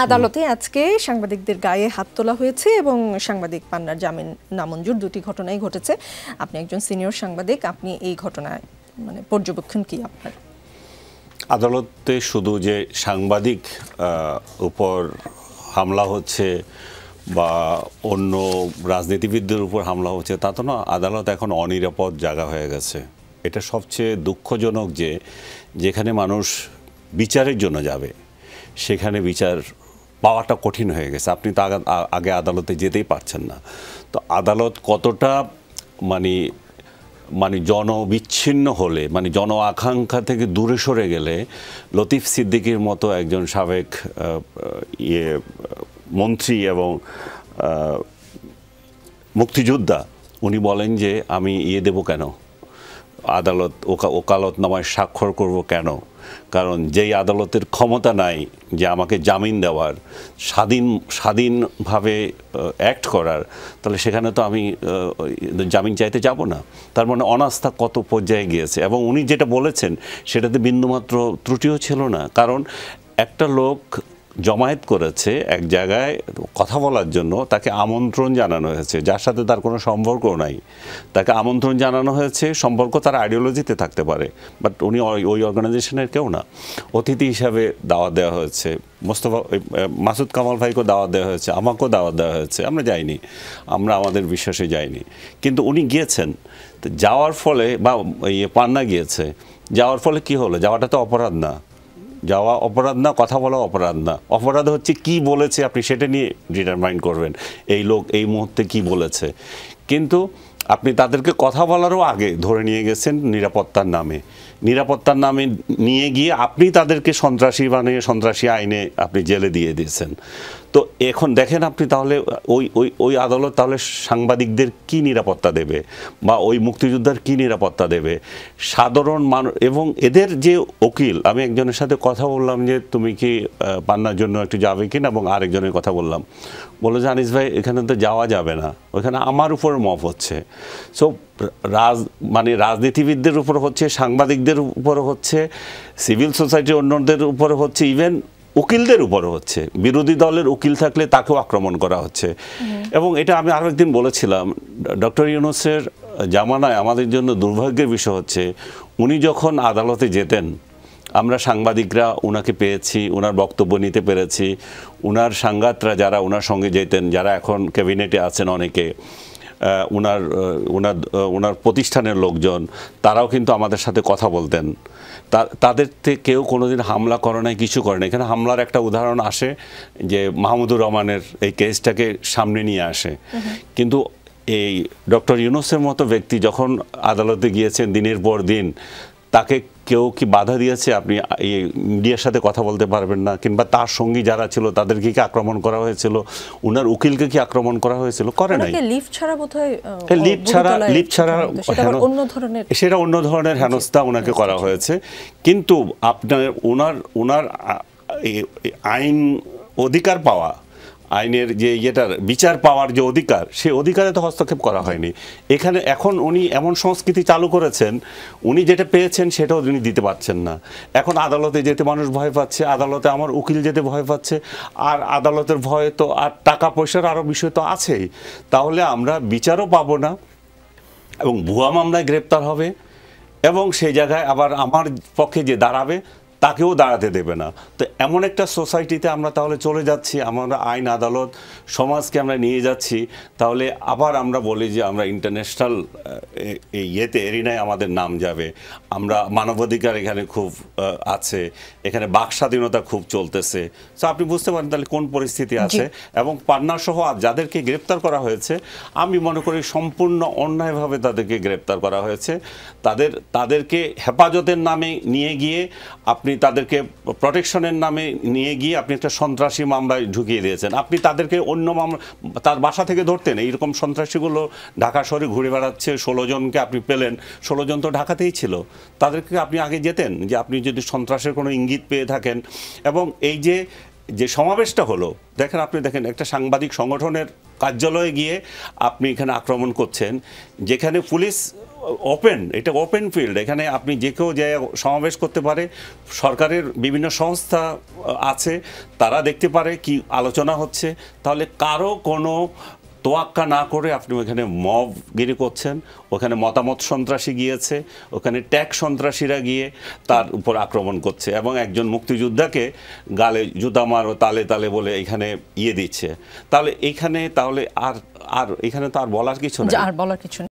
আদালতে আজকে সাংবাদিকদের গায়ে হাত তোলা হয়েছে এবং সাংবাদিক পান্নার জামিন নামঞ্জুর, দুটি ঘটনাই ঘটেছে। আপনি একজন সিনিয়র সাংবাদিক, আপনি এই ঘটনায় মানে পর্যবেক্ষণ কি আপনার? আদালতে শুধু যে সাংবাদিক উপর হামলা হচ্ছে বা অন্য রাজনীতিবিদদের উপর হামলা হচ্ছে তা তো না, আদালত এখন অনিরাপদ জায়গা হয়ে গেছে। এটা সবচেয়ে দুঃখজনক যে যেখানে মানুষ বিচারের জন্য যাবে সেখানে বিচার পাওয়াটা কঠিন হয়ে গেছে। আপনি তো আগে আদালতে যেতেই পারছেন না। তো আদালত কতটা মানে জনবিচ্ছিন্ন হলে, মানে জন আকাঙ্ক্ষা থেকে দূরে সরে গেলে লতিফ সিদ্দিকীর মতো একজন সাবেক মন্ত্রী এবং মুক্তিযোদ্ধা উনি বলেন যে আমি দেব কেন, আদালত ওকালতনামায় স্বাক্ষর করব কেন? কারণ যেই আদালতের ক্ষমতা নাই যে আমাকে জামিন দেওয়ার, স্বাধীনভাবে অ্যাক্ট করার, তাহলে সেখানে তো আমি জামিন চাইতে যাব না। তার মানে অনাস্থা কত পর্যায়ে গিয়েছে। এবং উনি যেটা বলেছেন সেটাতে বিন্দুমাত্র ত্রুটিও ছিল না। কারণ একটা লোক জমায়েত করেছে এক জায়গায় কথা বলার জন্য, তাকে আমন্ত্রণ জানানো হয়েছে, যার সাথে তার কোনো সম্পর্ক নাই। তাকে আমন্ত্রণ জানানো হয়েছে, সম্পর্ক তার আইডিওলজিতে থাকতে পারে, বাট উনি ওই অর্গানাইজেশনের কেউ না। অতিথি হিসাবে দাওয়াত দেওয়া হয়েছে, মাসুদ কামাল ভাইকেও দাওয়াত দেওয়া হয়েছে, আমাকেও দাওয়াত দেওয়া হয়েছে। আমরা যাইনি, আমরা আমাদের বিশ্বাসে যাইনি, কিন্তু উনি গিয়েছেন। তো যাওয়ার ফলে বা পান্না গিয়েছে, যাওয়ার ফলে কি হলো? যাওয়াটা তো অপরাধ না, যাওয়া অপরাধ না, কথা বলা অপরাধ না। অপরাধ হচ্ছে কি বলেছে, আপনি সেটা নিয়ে ডিটারমাইন করবেন এই লোক এই মুহূর্তে কি বলেছে। কিন্তু আপনি তাদেরকে কথা বলারও আগে ধরে নিয়ে গেছেন নিরাপত্তার নামে। নিরাপত্তার নামে নিয়ে গিয়ে আপনি তাদেরকে সন্ত্রাসী বানিয়ে সন্ত্রাসী আইনে আপনি জেলে দিয়ে দিয়েছেন। তো এখন দেখেন আপনি তাহলে ওই আদালত তাহলে সাংবাদিকদের কি নিরাপত্তা দেবে বা ওই মুক্তিযোদ্ধার কি নিরাপত্তা দেবে? সাধারণ মানুষ এবং এদের যে উকিল, আমি একজনের সাথে কথা বললাম যে তুমি কি পান্নার জন্য একটু যাবে কিনা, এবং আরেকজনের কথা বললাম, বলে যে আনিস ভাই এখানে তো যাওয়া যাবে না, ওইখানে আমার উপর মফ হচ্ছে। সো রাজনীতিবিদদের উপর হচ্ছে, সাংবাদিকদের উপর হচ্ছে, সিভিল সোসাইটির অন্যদের উপর হচ্ছে, ইভেন উকিলদের উপরে হচ্ছে। বিরোধী দলের উকিল থাকলে তাকেও আক্রমণ করা হচ্ছে। এবং এটা আমি আরও একদিন বলেছিলাম, ডক্টর ইউনূসের জামানায় আমাদের জন্য দুর্ভাগ্যের বিষয় হচ্ছে উনি যখন আদালতে যেতেন, আমরা সাংবাদিকরা ওনাকে পেয়েছি, ওনার বক্তব্য নিতে পেরেছি। ওনার সাংঘাতরা যারা ওনার সঙ্গে যেতেন, যারা এখন ক্যাবিনেটে আছেন অনেকে, ওনার প্রতিষ্ঠানের লোকজন, তারাও কিন্তু আমাদের সাথে কথা বলতেন। তাদের কেউ কোনোদিন হামলা করে নাই, কিছু করে না। এখানে হামলার একটা উদাহরণ আসে যে মাহমুদুর রহমানের এই কেসটাকে সামনে নিয়ে আসে। কিন্তু এই ডক্টর ইউনূসের মতো ব্যক্তি যখন আদালতে গিয়েছেন দিনের পর দিন, তাকে কেউ কি বাধা দিয়েছে আপনি এই মিডিয়ার সাথে কথা বলতে পারবেন না? কিংবা তার সঙ্গী যারা ছিল তাদেরকে কি আক্রমণ করা হয়েছিল? ওনার উকিলকে কি আক্রমণ করা হয়েছিল? করে নাই। লিফট ছাড়া বোধহয় লিফট ছাড়া সেটা অন্য ধরনের হেনস্থা ওনাকে করা হয়েছে। কিন্তু আপনার ওনার আইন অধিকার পাওয়া, আইনের যে ইয়েটার বিচার পাওয়ার যে অধিকার, সেই অধিকারে তো হস্তক্ষেপ করা হয়নি এখানে। এখন উনি এমন সংস্কৃতি চালু করেছেন, উনি যেটা পেয়েছেন সেটাও উনি দিতে পারছেন না। এখন আদালতে যেতে মানুষ ভয় পাচ্ছে, আদালতে আমার উকিল যেতে ভয় পাচ্ছে। আর আদালতের ভয় তো আর টাকা পয়সার আরও বিষয় তো আছেই। তাহলে আমরা বিচারও পাবো না এবং ভুয়া মামলায় গ্রেপ্তার হবে, এবং সেই জায়গায় আবার আমার পক্ষে যে দাঁড়াবে তাকেও দাঁড়াতে দেবে না। তো এমন একটা সোসাইটিতে আমরা তাহলে চলে যাচ্ছি, আমরা আইন আদালত সমাজকে আমরা নিয়ে যাচ্ছি। তাহলে আবার আমরা বলি যে আমরা ইন্টারন্যাশনাল ইয়েতে এরিনায় আমাদের নাম যাবে, আমরা মানবাধিকার এখানে খুব আছে, এখানে বাক স্বাধীনতা খুব চলতেছে। তো আপনি বুঝতে পারেন তাহলে কোন পরিস্থিতি আছে। এবং পান্না সহ যাদেরকে গ্রেপ্তার করা হয়েছে, আমি মনে করি সম্পূর্ণ অন্যায়ভাবে তাদেরকে গ্রেপ্তার করা হয়েছে। তাদেরকে হেফাজতের নামে নিয়ে গিয়ে আপনি তাদেরকে প্রটেকশনের নামে নিয়ে গিয়ে আপনি একটা সন্ত্রাসী মামলায় ঢুকিয়ে দিয়েছেন। আপনি তাদেরকে অন্য মামলা তার বাসা থেকে ধরতেন। এইরকম সন্ত্রাসীগুলো ঢাকা শহরে ঘুরে বেড়াচ্ছে, 16 জনকে আপনি পেলেন, 16 জন তো ঢাকাতেই ছিল। তাদেরকে আপনি আগে যেতেন যে আপনি যদি সন্ত্রাসের কোনো ইঙ্গিত পেয়ে থাকেন। এবং এই যে সমাবেশটা হলো, দেখেন একটা সাংবাদিক সংগঠনের কার্যালয়ে গিয়ে আপনি এখানে আক্রমণ করছেন, যেখানে পুলিশ ওপেন, এটা ওপেন ফিল্ড, এখানে আপনি যে কেউ যে সমাবেশ করতে পারে। সরকারের বিভিন্ন সংস্থা আছে, তারা দেখতে পারে কি আলোচনা হচ্ছে। তাহলে কারো কোনো তোয়াক্কা না করে আপনি ওখানে মবগিরি করছেন, ওখানে মতামত সন্ত্রাসী গিয়েছে, ওখানে ট্যাগ সন্ত্রাসীরা গিয়ে তার উপর আক্রমণ করছে এবং একজন মুক্তিযোদ্ধাকে গালে জুতা মারো তালে তালে বলে এখানে দিচ্ছে। তাহলে এখানে আর এখানে তো আর বলার কিছু নেই।